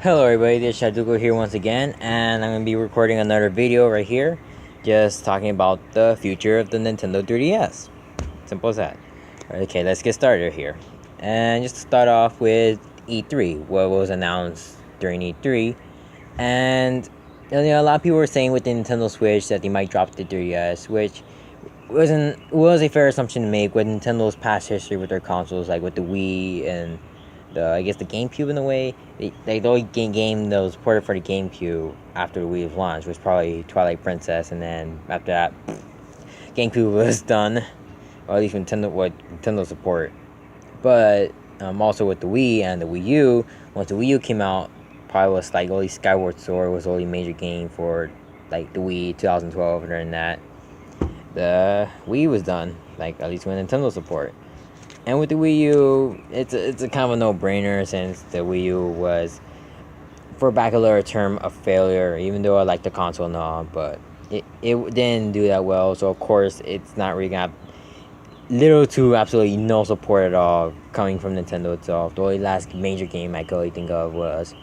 Hello everybody, this is Shaduko here once again, and I'm going to be recording another video right here, just talking about the future of the Nintendo 3DS. Simple as that. Okay, let's get started here. And just to start off with E3, what was announced during E3, and a lot of people were saying with the Nintendo Switch that they might drop the 3DS, which was a fair assumption to make with Nintendo's past history with their consoles, like with the Wii and I guess the GameCube in a way. The only game that was ported for the GameCube after the Wii was launched was probably Twilight Princess, and then after that, GameCube was done, or at least Nintendo support. But also with the Wii and the Wii U, once the Wii U came out, probably was like only Skyward Sword was the only major game for like the Wii 2012, and then that the Wii was done, like at least with Nintendo support. And with the Wii U, it's a kind of a no-brainer since the Wii U was, for back a little term, a failure. Even though I like the console and all, but it didn't do that well. So of course, it's not really got little to absolutely no support at all coming from Nintendo itself. The only last major game I could really think of was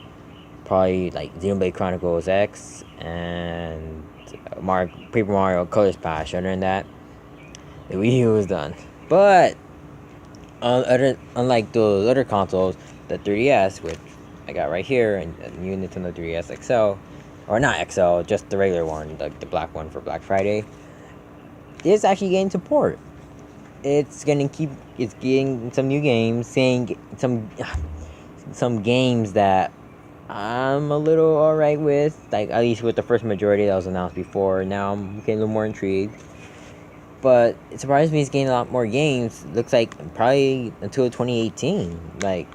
probably like Xenoblade Chronicles X and Paper Mario Color Splash. Other than that, the Wii U was done. But unlike those other consoles, the 3DS, which I got right here, and the new Nintendo 3DS XL, or not XL, just the regular one, the black one for Black Friday, is actually getting support. It's getting some new games, saying some games that I'm a little alright with, like at least with the first majority that was announced before. Now I'm getting a little more intrigued. But it surprised me it's getting a lot more games. Looks like probably until 2018. Like,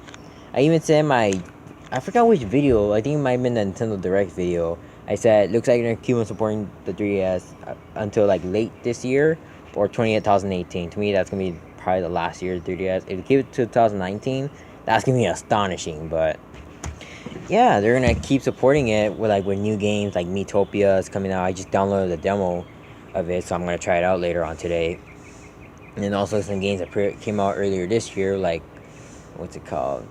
I even said I forgot which video. I think it might have been the Nintendo Direct video. I said, looks like they're keep on supporting the 3DS until like late this year or 2018. To me, that's going to be probably the last year of the 3DS. If they keep it to 2019, that's going to be astonishing. But yeah, they're going to keep supporting it with new games like Metopia is coming out. I just downloaded the demo of it, so I'm gonna try it out later on today. And then also some games that came out earlier this year, like what's it called?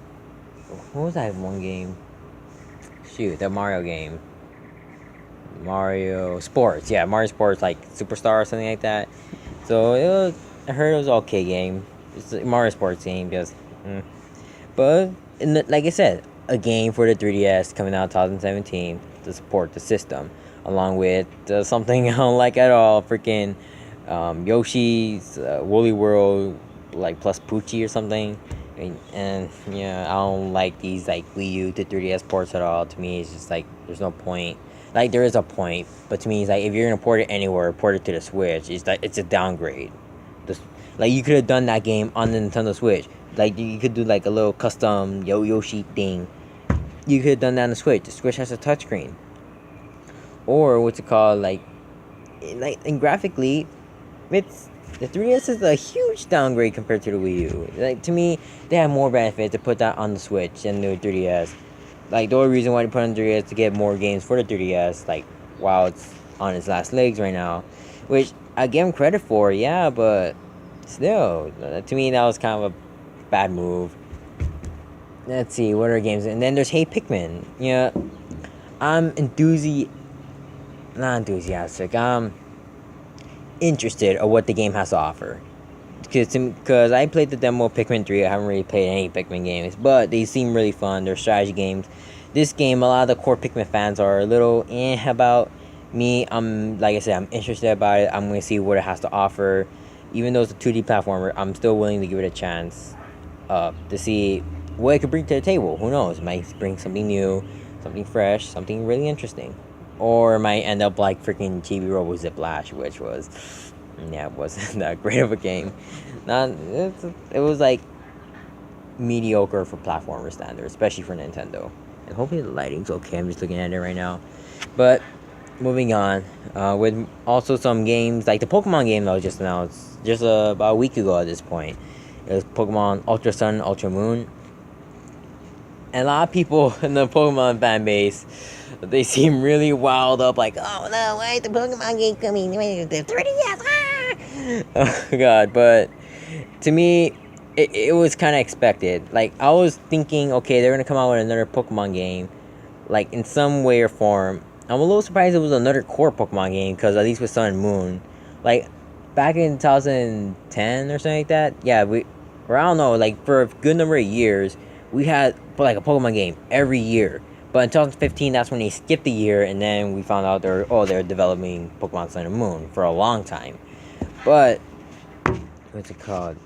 What was that one game? Shoot, the Mario game. Mario Sports, yeah, Mario Sports, like Superstar or something like that. So I heard it was an okay game. It's a Mario Sports game, just. But like I said, a game for the 3DS coming out 2017 to support the system, along with something I don't like at all, freaking Yoshi's Woolly World, like plus Poochie or something. And yeah, I don't like these like Wii U to 3DS ports at all. To me, it's just like there's no point. Like there is a point, but to me, it's like if you're gonna port it anywhere, port it to the Switch. It's like it's a downgrade. Like you could have done that game on the Nintendo Switch. Like you could do like a little custom Yoshi thing. You could have done that on the Switch. The Switch has a touchscreen. Or what's it called? And graphically, it's the 3DS is a huge downgrade compared to the Wii U. Like to me, they have more benefit to put that on the Switch than the 3DS. Like the only reason why they put on the 3DS to get more games for the 3DS, like while it's on its last legs right now, which I give them credit for, yeah, but still, to me that was kind of a bad move. Let's see what are games, and then there's Hey Pikmin. Yeah, I'm not enthusiastic. I'm interested in what the game has to offer. Because I played the demo of Pikmin 3. I haven't really played any Pikmin games, but they seem really fun. They're strategy games. This game, a lot of the core Pikmin fans are a little about. Me, like I said, I'm interested about it. I'm going to see what it has to offer. Even though it's a 2D platformer, I'm still willing to give it a chance to see what it could bring to the table. Who knows? It might bring something new, something fresh, something really interesting. Or it might end up like freaking Chibi Robo Ziplash, which was, yeah, it wasn't that great of a game. It was like mediocre for platformer standards, especially for Nintendo. And hopefully the lighting's okay. I'm just looking at it right now. But moving on, with also some games like the Pokemon game that was just announced just about a week ago at this point. It was Pokemon Ultra Sun, Ultra Moon. And a lot of people in the Pokemon fan base, they seem really wild up, like, oh no, why is the Pokemon game coming? The 3DS, ah! Oh god, but to me, it was kind of expected. Like, I was thinking, okay, they're gonna come out with another Pokemon game, like in some way or form. I'm a little surprised it was another core Pokemon game because at least with Sun and Moon, like back in 2010 or something like that. Yeah, or I don't know, like for a good number of years, we had like a Pokemon game every year. But in 2015, that's when they skipped a year, and then we found out they're developing Pokemon Sun and Moon for a long time. But what's it called?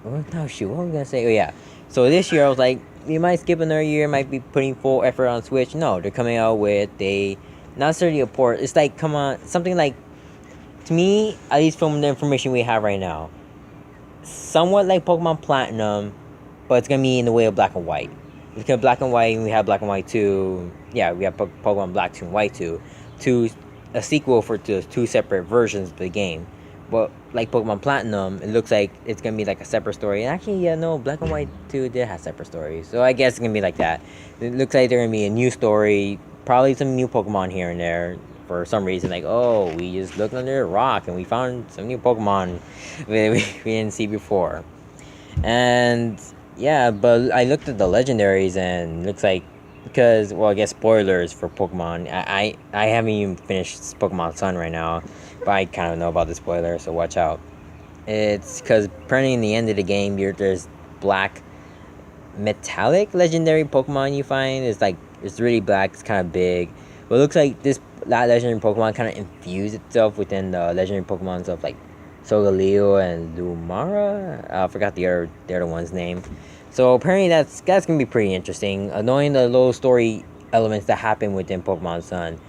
Oh no, shoot, what was I gonna say? Oh yeah. So this year I was like, we might skip another year, might be putting full effort on Switch. No, they're coming out with not necessarily a port. It's like, come on, something like, to me, at least from the information we have right now, somewhat like Pokemon Platinum, but it's gonna be in the way of Black and White. Because Black and White, and we have Black and White 2. Yeah, we have Pokemon Black 2 and White 2. A sequel for the two separate versions of the game. But like Pokemon Platinum, it looks like it's gonna be like a separate story. And actually, yeah, no, Black and White 2 did have separate stories. So I guess it's gonna be like that. It looks like there's gonna be a new story, probably some new Pokemon here and there. For some reason, like, oh, we just looked under a rock and we found some new Pokemon we didn't see before. And yeah, but I looked at the legendaries and it looks like, because, well, I guess spoilers for Pokemon. I haven't even finished Pokemon Sun right now, but I kind of know about the spoilers, so watch out. It's because apparently in the end of the game, there's black metallic legendary Pokemon you find. It's really black, it's kind of big. But it looks like that legendary Pokemon kind of infused itself within the legendary Pokemon of like Solgaleo and Lumara. I forgot the other one's name. So apparently that's gonna be pretty interesting. Knowing the little story elements that happen within Pokemon Sun,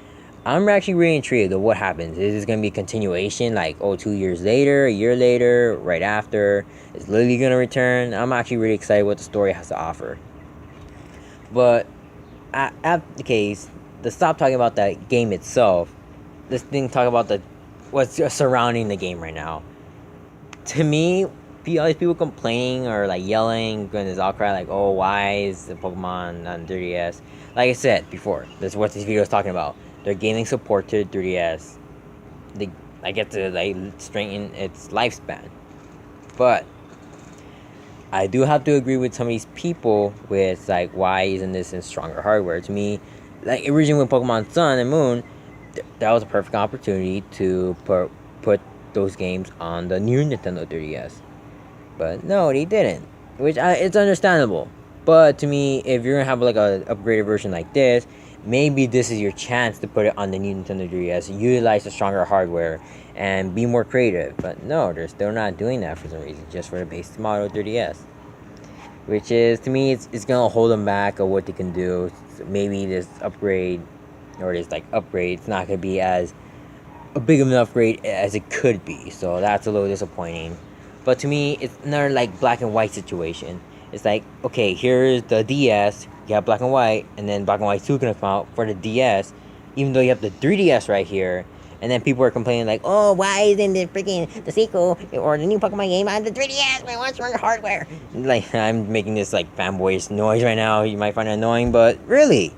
I'm actually really intrigued of what happens. Is this gonna be a continuation, like 2 years later, a year later, right after? Is Lily gonna return? I'm actually really excited what the story has to offer. But at the case, to stop talking about that game itself, let's talk about what's surrounding the game right now. To me, all these people complaining or like yelling, going this outcry like, oh, why is the Pokemon on 3DS? Like I said before, that's what this video is talking about. They're gaining support to 3DS. I get to like strengthen its lifespan. But I do have to agree with some of these people with like, why isn't this in stronger hardware? To me, like originally with Pokemon Sun and Moon, that was a perfect opportunity to put those games on the new Nintendo 3DS. But no, they didn't, which it's understandable. But to me, if you're gonna have like a upgraded version like this, maybe this is your chance to put it on the new Nintendo 3DS, utilize the stronger hardware, and be more creative. But no, they're still not doing that for some reason, just for the base model 3DS. Which is, to me, it's gonna hold them back of what they can do. So maybe this upgrade, or this like upgrade, it's not gonna be as a big of an upgrade as it could be. So that's a little disappointing. But to me, it's another like black and white situation. It's like, okay, here's the DS, you have black and white, and then black and white 2 gonna come out for the DS, even though you have the 3DS right here. And then people are complaining like, oh, why isn't the sequel or the new Pokemon game on the 3DS? I want stronger hardware. Like, I'm making this like fanboyish noise right now. You might find it annoying, but really,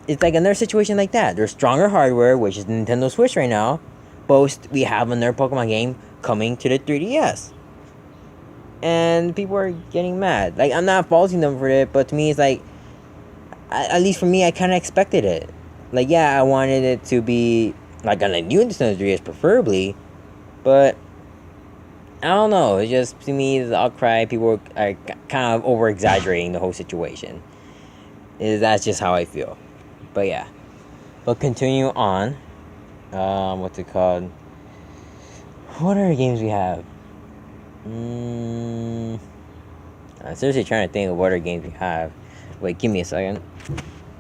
it's like another situation like that. There's stronger hardware, which is Nintendo Switch right now. We have another Pokemon game coming to the 3DS. And people are getting mad. Like, I'm not faulting them for it, but to me, it's like, at least for me, I kind of expected it. Like, yeah, I wanted it to be like on a new Nintendo 3DS preferably, but I don't know. It's just, to me, the outcry, people are kind of over exaggerating the whole situation. That's just how I feel. But yeah, but continue on. What's it called? What other games we have? I'm seriously trying to think of what other games we have. Wait, give me a second.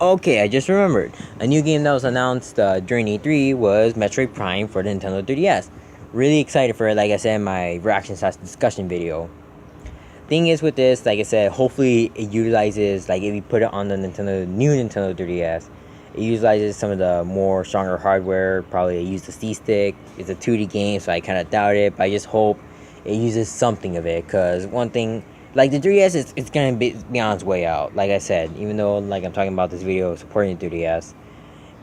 Okay, I just remembered. A new game that was announced during E3 was Metroid Prime for the Nintendo 3DS. Really excited for it, like I said in my reaction/discussion video. Thing is with this, like I said, hopefully it utilizes, like if you put it on the new Nintendo 3DS, it utilizes some of the more stronger hardware. Probably use the C-Stick. It's a 2D game, so I kind of doubt it, but I just hope it uses something of it, because one thing, like the 3DS, it's gonna be on its way out. Like I said, even though like I'm talking about this video supporting the 3DS,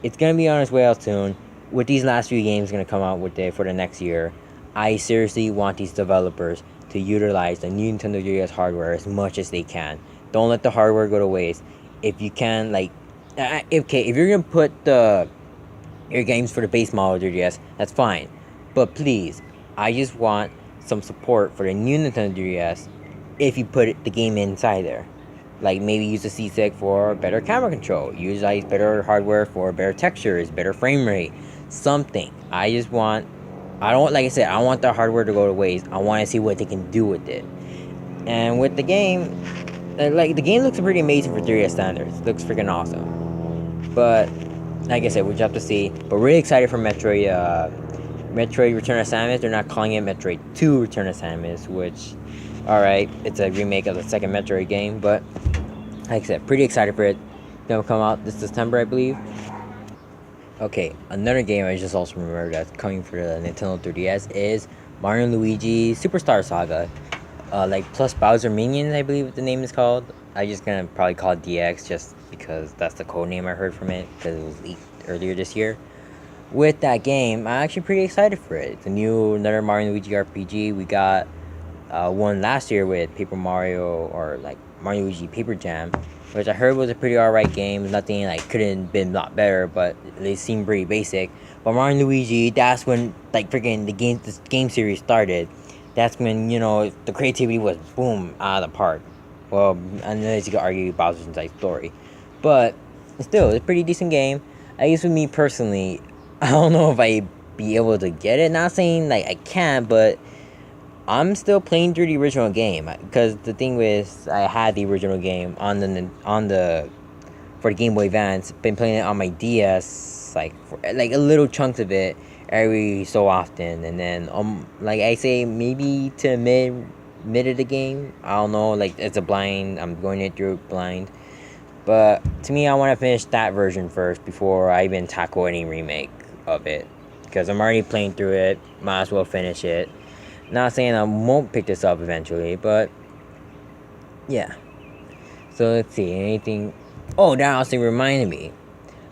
it's gonna be on its way out soon. With these last few games gonna come out with it for the next year, I seriously want these developers to utilize the new Nintendo 3DS hardware as much as they can. Don't let the hardware go to waste. if you can, like, okay, if you're gonna put the your games for the base model 3DS, that's fine. But please, I just want some support for the new Nintendo 3DS if you put the game inside there. Like maybe use the C-Stick for better camera control, utilize better hardware for better textures, better frame rate, something. I don't, like I said, I don't want the hardware to go to waste. I want to see what they can do with it. And with the game, like the game looks pretty amazing for 3DS standards. It looks freaking awesome. But like I said, we'll just have to see. But really excited for Metroid Return of Samus. They're not calling it Metroid 2 Return of Samus, which, alright, it's a remake of the second Metroid game. But like I said, pretty excited for it. It'll come out this September, I believe. Okay, another game I just also remembered that's coming for the Nintendo 3DS is Mario and Luigi Superstar Saga. Like plus Bowser Minions, I believe the name is called. I just gonna probably call it DX just because that's the code name I heard from it because it was leaked earlier this year. With that game, I'm actually pretty excited for it. It's another Mario and Luigi RPG. We got one last year with Paper Mario or like Mario and Luigi Paper Jam, which I heard was a pretty alright game. Nothing like couldn't been a lot better, but they seem pretty basic. But Mario and Luigi, that's when like freaking this game series started. That's when the creativity was boom out of the park. Well, unless you could argue Bowser's inside story, but still, it's a pretty decent game. I guess with me personally, I don't know if I be able to get it. Not saying like I can't, but I'm still playing through the original game because the thing was I had the original game on the for the Game Boy Advance. Been playing it on my DS like a little chunks of it every so often, and then like I say maybe to mid of the game. I don't know. Like it's a blind. I'm going it through blind. But to me, I want to finish that version first before I even tackle any remake of it. Because I'm already playing through it. Might as well finish it. Not saying I won't pick this up eventually, but yeah. So let's see. Anything. Oh, that also reminded me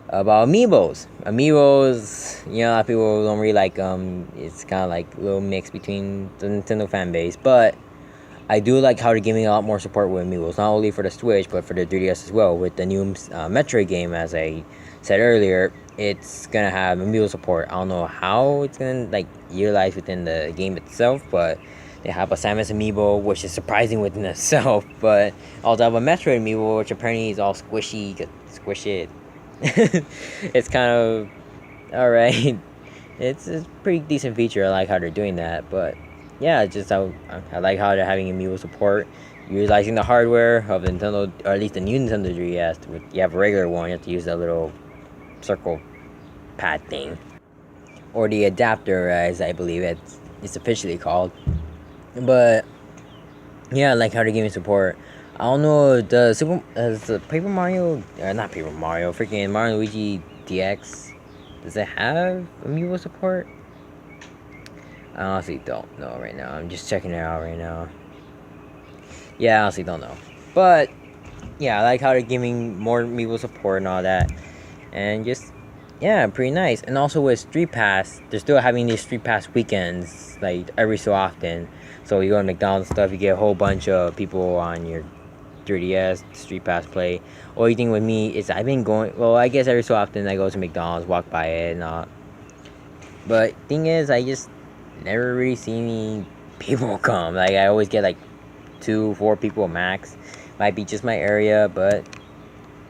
about amiibos. Amiibos, a lot of people don't really like them. It's kind of like a little mix between the Nintendo fan base. But I do like how they're giving a lot more support with amiibos, not only for the Switch, but for the 3DS as well. With the new Metroid game, as I said earlier, it's gonna have amiibo support. I don't know how it's gonna like utilize within the game itself, but they have a Samus amiibo, which is surprising within itself. But also have a Metroid amiibo, which apparently is all squishy. You could squish it. It's kind of alright. It's a pretty decent feature. I like how they're doing that, but yeah, just how I like how they're having amiibo support, utilizing the hardware of Nintendo, or at least the new Nintendo 3DS. You have a regular one, you have to use that little circle pad thing, or the adapter, as I believe it's officially called. But yeah, I like how they're giving support. I don't know the Paper Mario, not Paper Mario, freaking Mario Luigi DX. Does it have amiibo support? I honestly don't know right now. I'm just checking it out right now. Yeah, I honestly don't know. But yeah, I like how they're giving more amiibo support and all that. And just yeah, pretty nice. And also with Street Pass, they're still having these Street Pass weekends like every so often. So you go to McDonald's stuff, you get a whole bunch of people on your 3DS Street Pass play. Only thing with me is I've been going. Well, I guess every so often I go to McDonald's, walk by it, and all. But thing is, I just never really see any people come. Like I always get like 2-4 people max. Might be just my area, but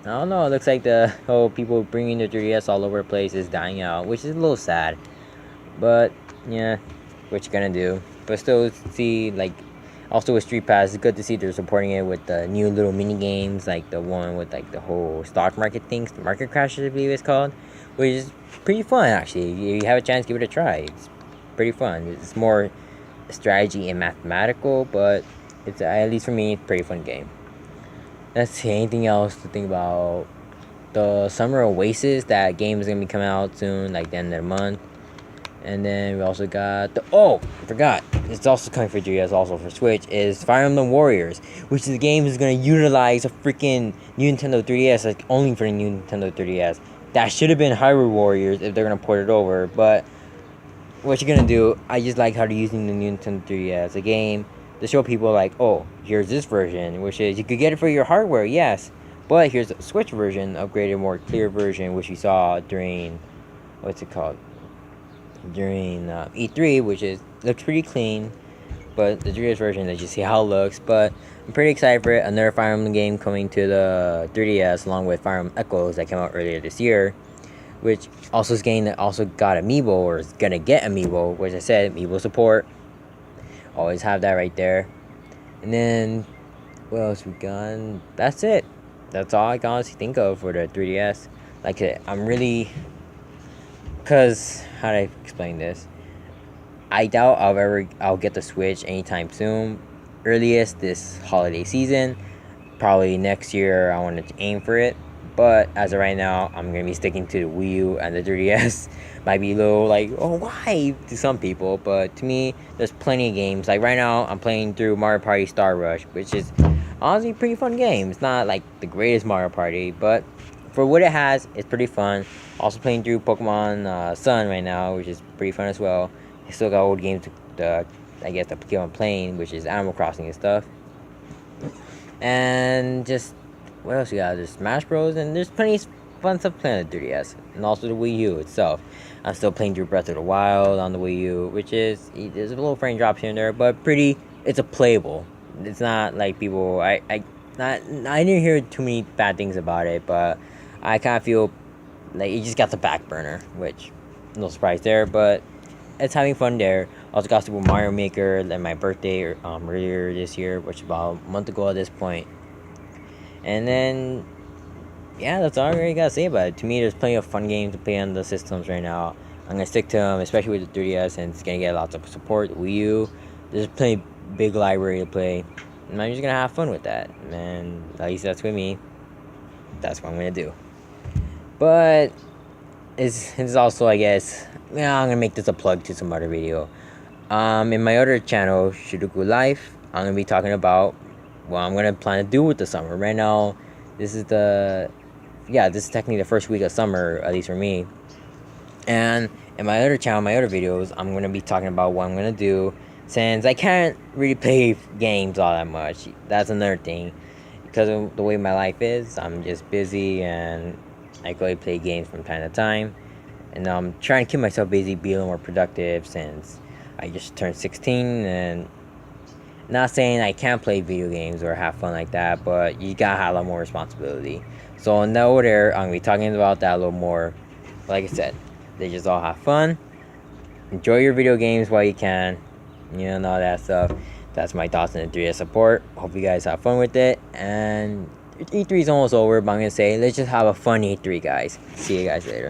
I don't know. It looks like the whole people bringing their 3DS all over the place is dying out, which is a little sad. But yeah, what you gonna do? But still, see like also with Street Pass, it's good to see they're supporting it with the new little mini games, like the one with like the whole stock market things, the market crashes I believe it's called, which is pretty fun actually. If you have a chance, give it a try. It's pretty fun. It's more strategy and mathematical, but it's at least for me, it's a pretty fun game. Let's see, anything else to think about? The Summer Oasis, that game is gonna be coming out soon, like the end of the month. And then we also got I forgot. It's also coming for 3DS, also for Switch, is Fire Emblem Warriors, which the game is gonna utilize a freaking new Nintendo 3DS, like only for the new Nintendo 3DS. That should have been Hyrule Warriors if they're gonna port it over, but what you're gonna do, I just like how they're using the new Nintendo 3DS, a game to show people like, oh, here's this version, which is you could get it for your hardware, yes, But here's a Switch version, upgraded, more clear version, which we saw during what's it called during E3, which is looks pretty clean. But the 3DS version, let's just see how it looks. But I'm pretty excited for it. Another Fire Emblem game coming to the 3DS, along with Fire Emblem Echoes that came out earlier this year, which also is game that also got Amiibo, or is gonna get Amiibo, which I said Amiibo support. Always have that right there. And then what else we got? That's it. That's all I can honestly think of for the 3DS. Like I'm really, cause how do I explain this? I doubt I'll get the Switch anytime soon. Earliest this holiday season. Probably next year I want to aim for it. But as of right now, I'm gonna be sticking to the Wii U and the 3DS. Might be a little like, oh why to some people, but to me, there's plenty of games. Like right now, I'm playing through Mario Party Star Rush, which is honestly a pretty fun game. It's not like the greatest Mario Party, but for what it has, it's pretty fun. Also playing through Pokemon Sun right now, which is pretty fun as well. I still got old games I guess to keep on playing, which is Animal Crossing and stuff. And just what else we got? There's Smash Bros. And there's plenty of fun stuff playing on the 3DS, and also the Wii U itself. I'm still playing through Breath of the Wild on the Wii U, which is there's a little frame drops here and there, but pretty. It's a playable. It's not like people. I didn't hear too many bad things about it, but I kind of feel like it just got the back burner, which no surprise there, but it's having fun there. Also got Super Mario Maker at my birthday earlier this year, which is about a month ago at this point. And then yeah, that's all I really gotta say about it. To me, there's plenty of fun games to play on the systems right now. I'm gonna stick to them, especially with the 3DS, and it's gonna get lots of support. Wii U, there's plenty big library to play, and I'm just gonna have fun with that. And at least that's with me. That's what I'm gonna do. But it's also, I guess, yeah, I'm gonna make this a plug to some other video. In my other channel, Shudoku Life, I'm gonna be talking about what I'm gonna plan to do with the summer. Right now, this is technically the first week of summer, at least for me. And in my other channel, my other videos, I'm gonna be talking about what I'm gonna do, since I can't really play games all that much. That's another thing, because of the way my life is. I'm just busy, and I go play games from time to time. And I'm trying to keep myself busy, be a little more productive, since I just turned 16. And not saying I can't play video games or have fun like that, but you gotta have a lot more responsibility. So in that order, I'm gonna be talking about that a little more. Like I said, they just all have fun. Enjoy your video games while you can, and all that stuff. That's my thoughts on the 3DS support. Hope you guys have fun with it. And E3 is almost over, but I'm gonna say let's just have a fun E3, guys. See you guys later.